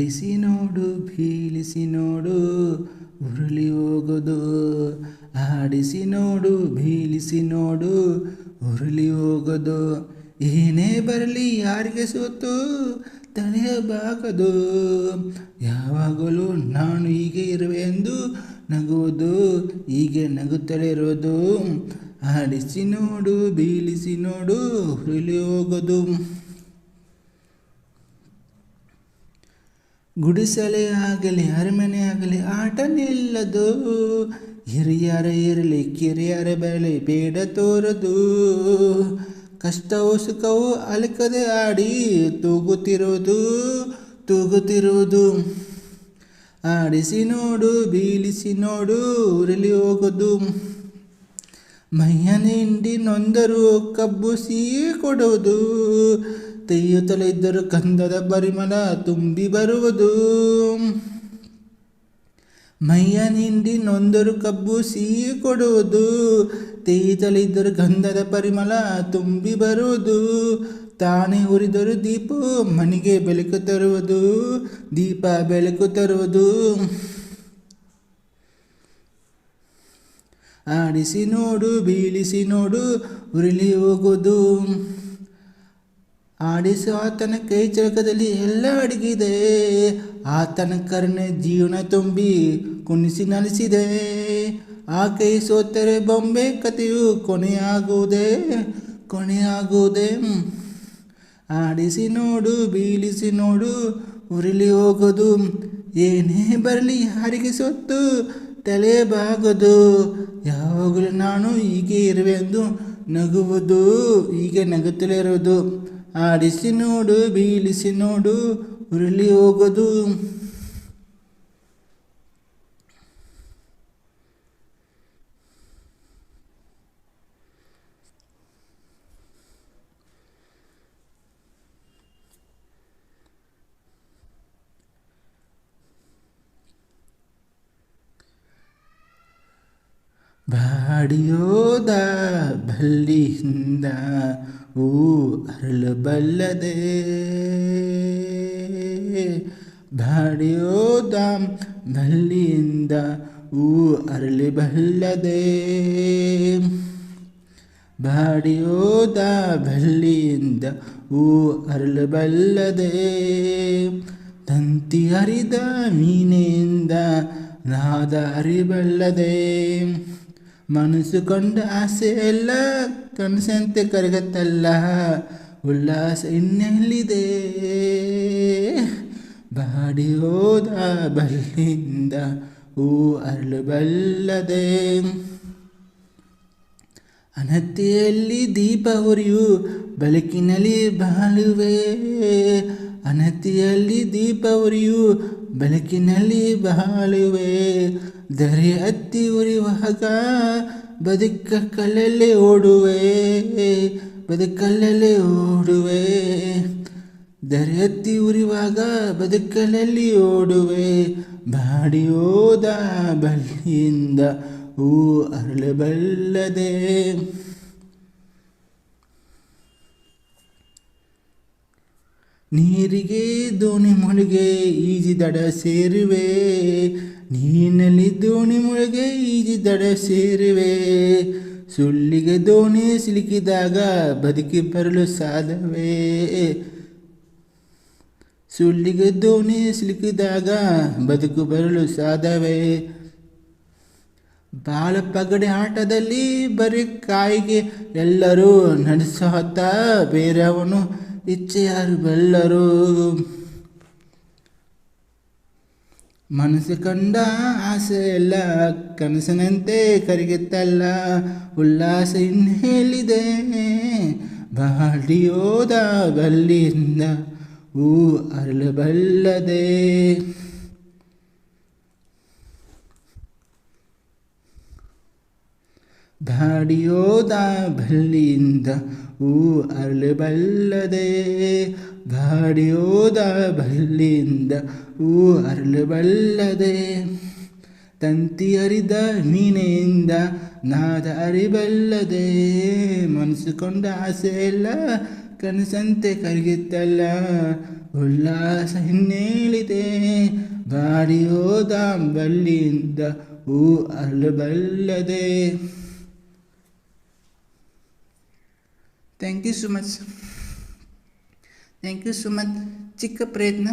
ಆಡಿಸಿ ನೋಡು ಬೀಳಿಸಿ ನೋಡು ಉರುಳಿ ಹೋಗೋದು. ಆಡಿಸಿ ನೋಡು ಬೀಳಿಸಿ ನೋಡು ಉರುಳಿ ಹೋಗೋದು. ಏನೇ ಬರಲಿ ಯಾರಿಗೆ ಸೋತು ತಲೆಯಬಾಗದು. ಯಾವಾಗಲೂ ನಾನು ಹೀಗೆ ಇರುವೆ ಎಂದು ನಗುವುದು, ಹೀಗೆ ನಗುತ್ತಲೇ ಇರೋದು. ಆಡಿಸಿ ನೋಡು ಬೀಳಿಸಿ ನೋಡು ಉರುಳಿ ಹೋಗೋದು. ಗುಡಿಸಲೇ ಆಗಲಿ ಅರಮನೆ ಆಗಲಿ ಆಟ ನಿಲ್ಲದು. ಹಿರಿಯರ ಇರಲಿ ಕಿರಿಯರ ಬರಲಿ ಬೇಡ ತೋರದು. ಕಷ್ಟವೋ ಸುಖವೋ ಅಲಕದೆ ಆಡಿ ತೂಗುತ್ತಿರುವುದು. ಆಡಿಸಿ ನೋಡು ಬೀಳಿಸಿ ನೋಡು ಉರುಳಿ ಹೋಗೋದು. ಮೈಯ ನಿಂಡಿ ನೊಂದರು ಕಬ್ಬು ಸಿಹಿ ಕೊಡುವುದು. ತೆಯ್ಯುತ್ತಲೇ ಇದ್ದರೂ ಗಂಧದ ಪರಿಮಳ ತುಂಬಿ ಬರುವುದು. ಮೈಯ ನಿಂಡಿ ನೊಂದರು ಕಬ್ಬು ಸಿಹಿ ಕೊಡುವುದು. ತೆಯ್ಯುತ್ತಲೇ ಇದ್ದರೂ ಗಂಧದ ಪರಿಮಳ ತುಂಬಿ ಬರುವುದು. ತಾನೇ ಉರಿದರೂ ದೀಪ ಮನೆಗೆ ಬೆಳಕು ತರುವುದು. ದೀಪ ಬೆಳಕು ತರುವುದು. ಆಡಿಸಿ ನೋಡು ಬೀಳಿಸಿ ನೋಡು ಉರುಳಿ ಹೋಗೋದು. ಆಡಿಸೋ ಆತನ ಕೈ ಚಳಕದಲ್ಲಿ ಎಲ್ಲ ಅಡಗಿದೆ. ಆತನ ಕರುಣೆ ಜೀವನ ತುಂಬಿ ಕುಣಿಸಿ ನಲಿಸಿದೆ. ಆ ಕೈ ಸೋತರೆ ಬೊಂಬೆ ಕಥೆಯು ಕೊನೆಯಾಗುವುದೇ. ಆಡಿಸಿ ನೋಡು ಬೀಳಿಸಿ ನೋಡು ಉರುಳಿ ಹೋಗೋದು. ಏನೇ ಬರಲಿ ಯಾರಿಗೆ ಸೊತ್ತು ತಲೆಯಬಾಗದು. ಯಾವಾಗಲೂ ನಾನು ಹೀಗೆ ಇರುವೆ ಎಂದು ನಗುವುದು, ಹೀಗೆ ನಗುತ್ತಲೇ ಇರೋದು. ಆಡಿಸಿ ನೋಡು ಬೀಳಿಸಿ ನೋಡು ಉರುಳಿ ಹೋಗೋದು. ಬಾಡಿಯೋದ ಬಲ್ಲಿಯಿಂದ ಹೂ ಅರಳಬಲ್ಲದೆ. ಬಾಡಿಯೋದ ಬಲ್ಲಿಯಿಂದ ಹೂ ಅರಳಬಲ್ಲದೆ. ಬಾಡಿಯೋದ ಬಲ್ಲಿಯಿಂದ ಹೂ ಅರಳಬಲ್ಲದೆ. ತಂತಿ ಹರಿದ ಮೀನೆಯಿಂದ ನಾದ ಅರಿಬಲ್ಲದೆ. ಮನಸ್ಸು ಕೊಂಡ ಆಸೆ ಎಲ್ಲ ಕನಸಂತೆ ಕರಗತ್ತಲ್ಲ. ಉಲ್ಲಾಸ ಇನ್ನೆಲ್ಲಿದೆ. ಬಾಡಿ ಹೋದ ಬಲ್ಲಿಂದ ಹೂ ಅರಳಬಲ್ಲದೆ. ಅನತಿಯಲ್ಲಿ ದೀಪ ಉರಿಯು ಬೆಳಕಿನಲ್ಲಿ ಬಾಳುವೆ. ಅನತಿಯಲ್ಲಿ ದೀಪ ಉರಿಯು ಬೆಳಕಿನಲ್ಲಿ ಬಾಳುವೆ. ದರೆ ಹತ್ತಿ ಉರಿಯುವಾಗ ಬದುಕಲ್ಲೇ ಓಡುವೆ. ದರೆ ಹತ್ತಿ ಉರಿಯುವಾಗ ಬದುಕಲ್ಲಿ ಓಡುವೆ. ಬಾಡಿ ಹೋದ ಬಲ್ಲಿಯಿಂದ ಹೂ ಅರಳಬಲ್ಲದೆ. ನೀರಿಗೆ ದೋಣಿ ಮುಳುಗೆ ಈಜಿ ದಡ ಸೇರುವೆ. ನೀರಿನಲ್ಲಿ ದೋಣಿ ಮುಳುಗೆ ಈಜಿ ದಡ ಸೇರುವೆ. ಸುಳ್ಳಿಗೆ ದೋಣಿ ಸಿಲುಕಿದಾಗ ಬದುಕಿ ಬರಲು ಸಾಧ್ಯವೇ. ಸುಳ್ಳಿಗೆ ದೋಣಿ ಸಿಲುಕಿದಾಗ ಬದುಕು ಬರಲು ಸಾಧ್ಯವೇ. ಬಾಳ ಪಗಡೆ ಆಟದಲ್ಲಿ ಬರೀ ಕಾಯಿಗೆ ಎಲ್ಲರೂ ನಡೆಸೋತ ಬೇರೆಯವನು ಇಚ್ಛೆ ಯಾರು ಬಲ್ಲರು. ಮನಸ್ಸು ಕಂಡ ಆಸೆ ಎಲ್ಲ ಕನಸಿನಂತೆ ಕರಗುತ್ತಲ್ಲ. ಉಲ್ಲಾಸ ಇನ್ನೆಲ್ಲಿದೆ. ಬಾಡಿ ಹೋದ ಬಲ್ಲಿಯಿಂದ ಹೂ ಅರಳಬಲ್ಲದೆ. ಬಾಡಿ ಹೋದ ಬಲ್ಲಿಯಿಂದ ಹೂ ಅರಳಬಲ್ಲದೆ. ಬಾಡಿ ಹೋದ ಬಲ್ಲಿಯಿಂದ ಹೂ ಅರಳಬಲ್ಲದೆ. ತಂತಿ ಹರಿದ ಮೀನೆಯಿಂದ ನಾದ ಅರಿಬಲ್ಲದೆ ಮನಸ್ಸು ಕೊಂಡ ಆಸೆ ಎಲ್ಲ ಕನಸಂತೆ ಕರಗಿತ್ತಲ್ಲ ಉಲ್ಲಾಸ ಹಿನ್ನೇಳಿದೆ ಬಾಡಿ ಹೋದ ಬಲ್ಲಿಂದ ಹೂ ಅರಳಬಲ್ಲದೆ. Thank you so much. ಚಿಕ್ಕ ಪ್ರಯತ್ನ.